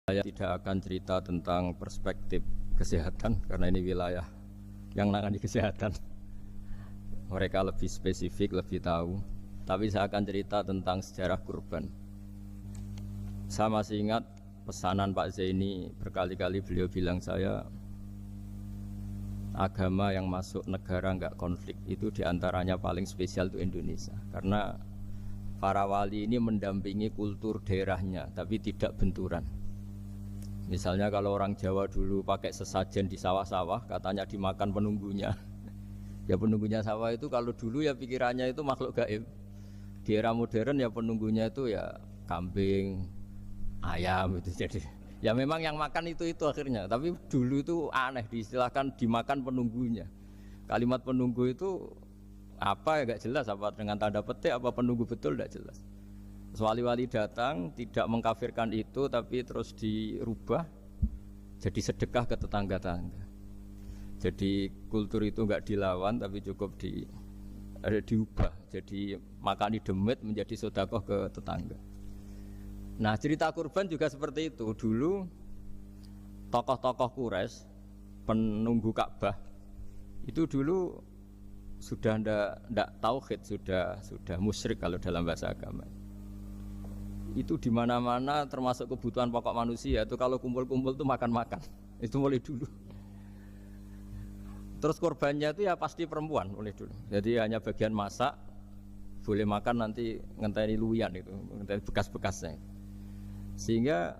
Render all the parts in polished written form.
Saya tidak akan cerita tentang perspektif kesehatan karena ini wilayah yang nangani kesehatan. Mereka lebih spesifik, lebih tahu. Tapi saya akan cerita tentang sejarah kurban. Saya masih ingat pesanan Pak Zaini, berkali-kali beliau bilang saya, agama yang masuk negara enggak konflik itu diantaranya paling spesial itu Indonesia. Karena para wali ini mendampingi kultur daerahnya, tapi tidak benturan. Misalnya kalau orang Jawa dulu pakai sesajen di sawah-sawah, katanya dimakan penunggunya. Ya penunggunya sawah itu kalau dulu ya pikirannya itu makhluk gaib. Di era modern ya penunggunya itu ya kambing, ayam itu jadi. Ya memang yang makan itu akhirnya. Tapi dulu itu aneh diistilahkan dimakan penunggunya. Kalimat penunggu itu apa ya gak jelas, apa dengan tanda petik apa penunggu betul gak jelas. Wali-wali datang tidak mengkafirkan itu, tapi terus dirubah jadi sedekah ke tetangga-tetangga. Jadi kultur itu enggak dilawan, tapi cukup diubah. Jadi makani demit menjadi sedekah ke tetangga. Nah cerita kurban juga seperti itu. Dulu tokoh-tokoh Quraisy penunggu Ka'bah itu dulu sudah ndak tauhid, sudah musyrik kalau dalam bahasa agama. Itu di mana-mana termasuk kebutuhan pokok manusia itu kalau kumpul-kumpul tuh makan-makan. Itu mulai dulu. Terus korbannya itu ya pasti perempuan mulai dulu. Jadi hanya bagian masak, boleh makan nanti ngenteni luyan itu, ngenteni bekas-bekasnya. Sehingga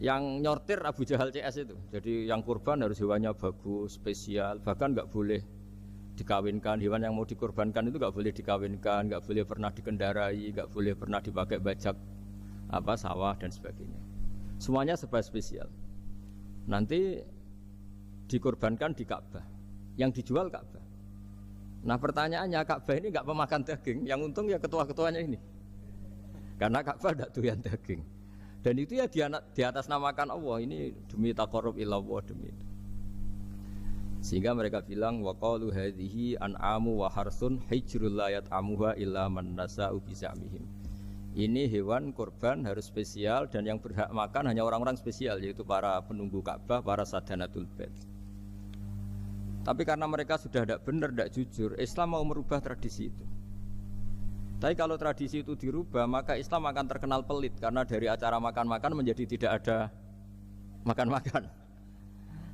yang nyortir Abu Jahal CS itu. Jadi yang kurban harus hewannya bagus, spesial, bahkan nggak boleh dikawinkan. Hewan yang mau dikorbankan itu nggak boleh dikawinkan, nggak boleh pernah dikendarai, nggak boleh pernah dipakai bajak sawah dan sebagainya. Semuanya serba spesial. Nanti dikorbankan di Ka'bah, yang dijual Ka'bah. Nah pertanyaannya, Ka'bah ini nggak pemakan daging, yang untung ya ketua-ketuanya ini, karena Ka'bah tidak doyan daging. Dan itu ya di atas namakan Allah, ini demi taqarrub ilallah, demi itu. Sehingga mereka bilang waqalu hadhihi an'amu wa harsun hijrul la yat'amuha illa man nasa'u bi za'mihim. Ini hewan kurban harus spesial dan yang berhak makan hanya orang-orang spesial, yaitu para penunggu Ka'bah, para sadanatul bait. Tapi karena mereka sudah tidak benar, tidak jujur, Islam mau merubah tradisi itu. Tapi kalau tradisi itu dirubah, maka Islam akan terkenal pelit karena dari acara makan-makan menjadi tidak ada makan-makan.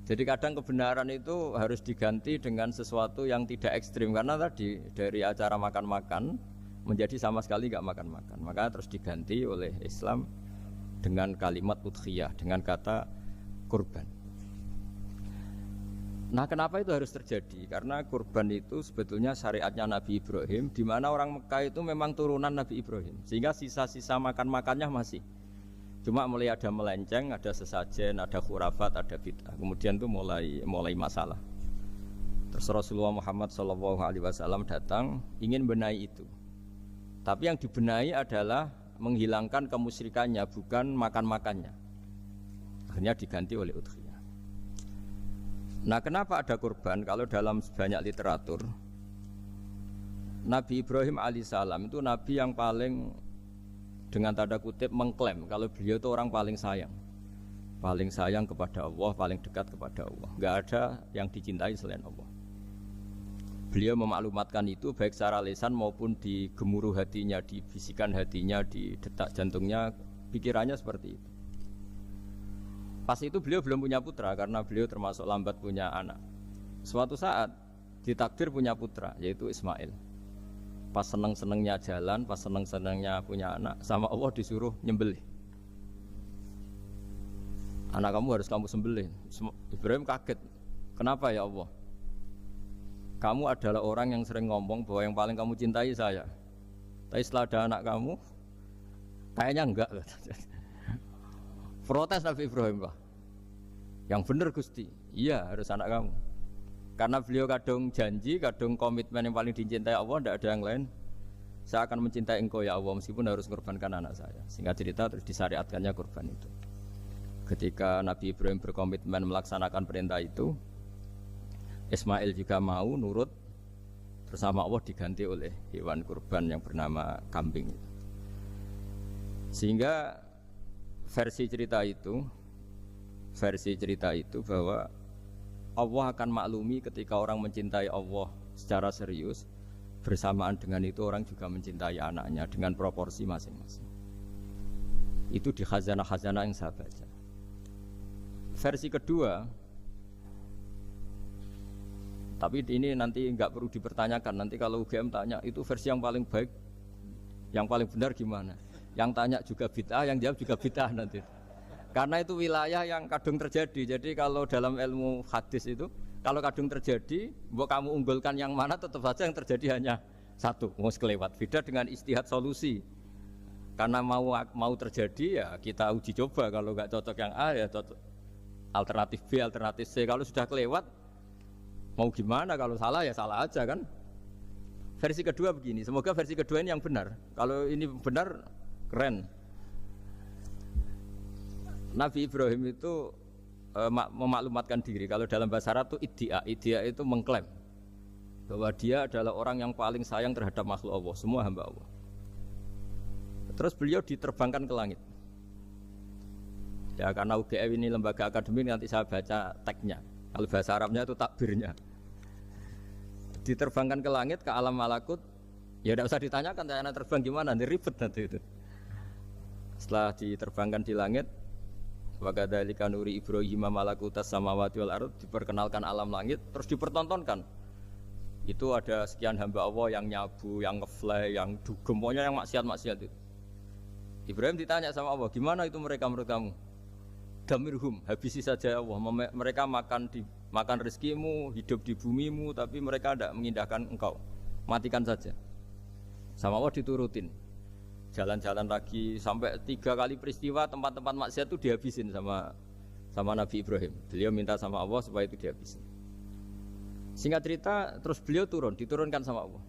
Jadi kadang kebenaran itu harus diganti dengan sesuatu yang tidak ekstrim, karena tadi dari acara makan-makan menjadi sama sekali nggak makan-makan. Maka terus diganti oleh Islam dengan kalimat udhiyah, dengan kata kurban. Nah kenapa itu harus terjadi? Karena kurban itu sebetulnya syariatnya Nabi Ibrahim, di mana orang Mekah itu memang turunan Nabi Ibrahim, sehingga sisa-sisa makan-makannya masih. Cuma mulai ada melenceng, ada sesajen, ada khurafat, ada bid'ah. Kemudian itu mulai masalah. Terus Rasulullah Muhammad SAW datang ingin benahi itu. Tapi yang dibenahi adalah menghilangkan kemusyrikannya, bukan makan-makannya. Akhirnya diganti oleh udhiyah. Nah kenapa ada kurban? Kalau dalam banyak literatur, Nabi Ibrahim alaihissalam itu Nabi yang paling, dengan tanda kutip, mengklaim kalau beliau itu orang paling sayang kepada Allah, paling dekat kepada Allah. Nggak ada yang dicintai selain Allah. Beliau memaklumatkan itu baik secara lisan maupun di gemuruh hatinya, di bisikan hatinya, di detak jantungnya, pikirannya seperti itu. Pas itu beliau belum punya putra karena beliau termasuk lambat punya anak. Suatu saat ditakdir punya putra, yaitu Ismail. Pas seneng-senengnya jalan, pas seneng-senengnya punya anak, sama Allah disuruh nyembelih. Anak kamu harus kamu sembelih. Ibrahim kaget. Kenapa ya Allah? Kamu adalah orang yang sering ngomong bahwa yang paling kamu cintai saya. Tapi setelah ada anak kamu, kayaknya enggak. Protes Nabi Ibrahim, Pak. Yang benar Gusti, iya harus anak kamu. Karena beliau kadung janji, kadung komitmen yang paling dicintai Allah, tidak ada yang lain. Saya akan mencintai engkau ya Allah meskipun harus mengorbankan anak saya. Sehingga cerita terus disyariatkannya kurban itu. Ketika Nabi Ibrahim berkomitmen melaksanakan perintah itu, Ismail juga mau nurut, bersama Allah diganti oleh hewan kurban yang bernama kambing. Sehingga versi cerita itu bahwa Allah akan maklumi ketika orang mencintai Allah secara serius, bersamaan dengan itu orang juga mencintai anaknya dengan proporsi masing-masing. Itu di khazanah-khazanah yang saya baca. Versi kedua, tapi ini nanti nggak perlu dipertanyakan. Nanti kalau UGM tanya itu versi yang paling baik, yang paling benar gimana? Yang tanya juga bid'ah, yang jawab juga bid'ah nanti. Karena itu wilayah yang kadung terjadi. Jadi kalau dalam ilmu hadis itu, kalau kadung terjadi, mbok kamu unggulkan yang mana, tetap saja yang terjadi hanya satu, mau sekelewat. Beda dengan istihad solusi. Karena mau terjadi ya kita uji coba. Kalau nggak cocok yang A ya cocok alternatif B, alternatif C. Kalau sudah kelewat, mau gimana? Kalau salah ya salah aja kan. Versi kedua begini. Semoga versi kedua ini yang benar. Kalau ini benar, keren. Nabi Ibrahim itu memaklumatkan diri. Kalau dalam bahasa Arab itu iddia itu mengklaim bahwa dia adalah orang yang paling sayang terhadap makhluk Allah, semua hamba Allah. Terus beliau diterbangkan ke langit. Ya karena UGM ini lembaga akademik, nanti saya baca teksnya. Kalau bahasa Arabnya itu takbirnya. Diterbangkan ke langit, ke alam malakut. Ya tidak usah ditanyakan, tanya terbang gimana, nanti ribet nanti itu. Setelah diterbangkan di langit, wa kadzalika nuri Ibrahim malakutas samawati wal ardh, diperkenalkan alam langit, terus dipertontonkan. Itu ada sekian hamba Allah yang nyabu, yang ngefly, yang dugem, pokoknya yang maksiat-maksiat itu. Ibrahim ditanya sama Allah, gimana itu mereka menurut kamu? Damirhum, habisi saja Allah. Mereka makan rezekimu, hidup di bumimu, tapi mereka tidak mengindahkan engkau. Matikan saja. Sama Allah diturutin. Jalan-jalan lagi sampai 3 kali peristiwa tempat-tempat maksiat itu dihabisin sama Nabi Ibrahim. Beliau minta sama Allah supaya itu dihabisin. Singkat cerita, terus beliau diturunkan sama Allah.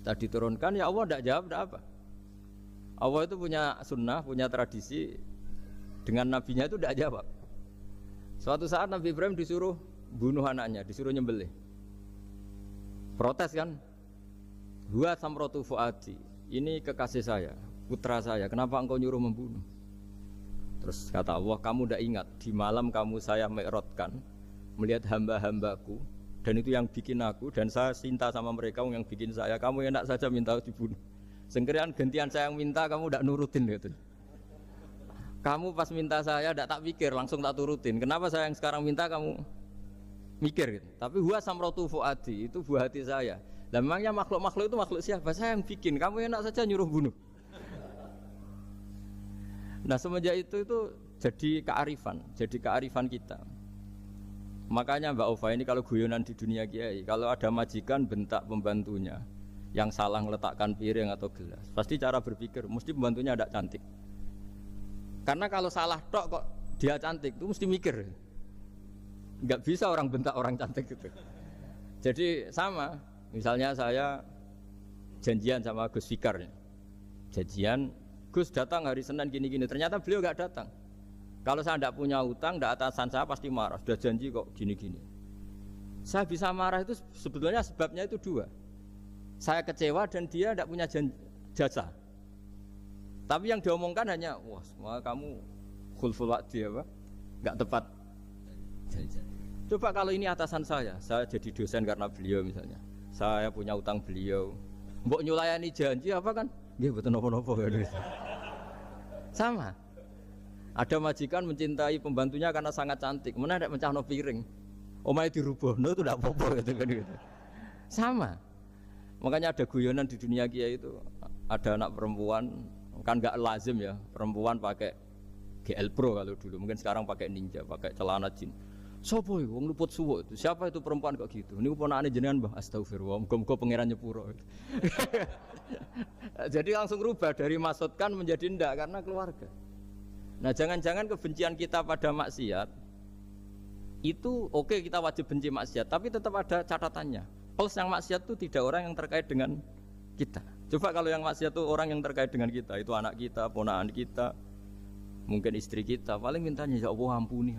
Setelah diturunkan, ya Allah tidak jawab, tidak apa. Allah itu punya sunnah, punya tradisi. Dengan nabinya itu tidak jawab. Suatu saat Nabi Ibrahim disuruh bunuh anaknya, disuruh nyembelih. Protes kan? Huwa samratu fuadi. Ini kekasih saya, putra saya. Kenapa engkau nyuruh membunuh? Terus kata Allah, kamu tidak ingat di malam kamu saya mi'rajkan melihat hamba-hambaku, dan itu yang bikin aku, dan saya cinta sama mereka yang bikin saya. Kamu enak saja minta dibunuh. Sengkerian gantian saya yang minta, kamu tidak nurutin gitu. Kamu pas minta saya tidak tak pikir, langsung tak turutin. Kenapa saya yang sekarang minta kamu mikir gitu. Tapi huwa samratu fuadi, itu buah hati saya. Dan memangnya makhluk-makhluk itu makhluk siapa? Saya yang bikin, kamu enak saja nyuruh bunuh. Nah semenjak itu jadi kearifan kita. Makanya Mbak Ova ini kalau guyonan di dunia kiai, kalau ada majikan bentak pembantunya yang salah meletakkan piring atau gelas, pasti cara berpikir mesti pembantunya ada cantik. Karena kalau salah tok kok dia cantik, itu mesti mikir. Enggak bisa orang bentak orang cantik gitu. Jadi sama, misalnya saya janjian sama Gus Fikar. Janjian, Gus datang hari Senin gini-gini, ternyata beliau enggak datang. Kalau saya enggak punya utang, enggak atasan saya pasti marah. Sudah janji kok gini-gini. Saya bisa marah itu sebetulnya sebabnya itu 2. Saya kecewa dan dia enggak punya jasa. Tapi yang diomongkan hanya, wah semua kamu khulful wa'di apa? Enggak tepat. Coba kalau ini atasan saya jadi dosen karena beliau misalnya. Saya punya utang beliau. Mbok nyulayani janji apa kan? Nggih mboten napa-napa ya. Sama. Ada majikan mencintai pembantunya karena sangat cantik. Mana ada mencahno piring. Omahe dirubuhno itu enggak apa-apa gitu kan gitu. Sama. Makanya ada guyonan di dunia kiai itu, ada anak perempuan kan nggak lazim ya perempuan pakai GL Pro kalau dulu, mungkin sekarang pakai Ninja, pakai celana jin. Sopo iku wong luput suwo itu? Siapa itu perempuan kok gitu? Niku ponakane jenengan, Mbah. Astagfirullah, muga-muga pangeran nyepuro. Jadi langsung rubah dari maksudkan menjadi ndak karena keluarga. Nah, jangan-jangan kebencian kita pada maksiat itu oke, kita wajib benci maksiat, tapi tetap ada catatannya. Plus yang maksiat itu tidak orang yang terkait dengan kita. Coba kalau yang maksiat itu orang yang terkait dengan kita, itu anak kita, ponakan kita, mungkin istri kita, paling mintanya ya Allah ampuni.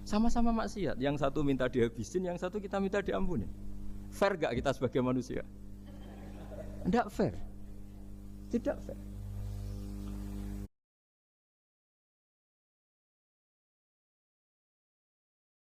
Sama-sama maksiat, yang satu minta dihabisin, yang satu kita minta diampuni. Fair gak kita sebagai manusia? Tidak fair. Tidak fair.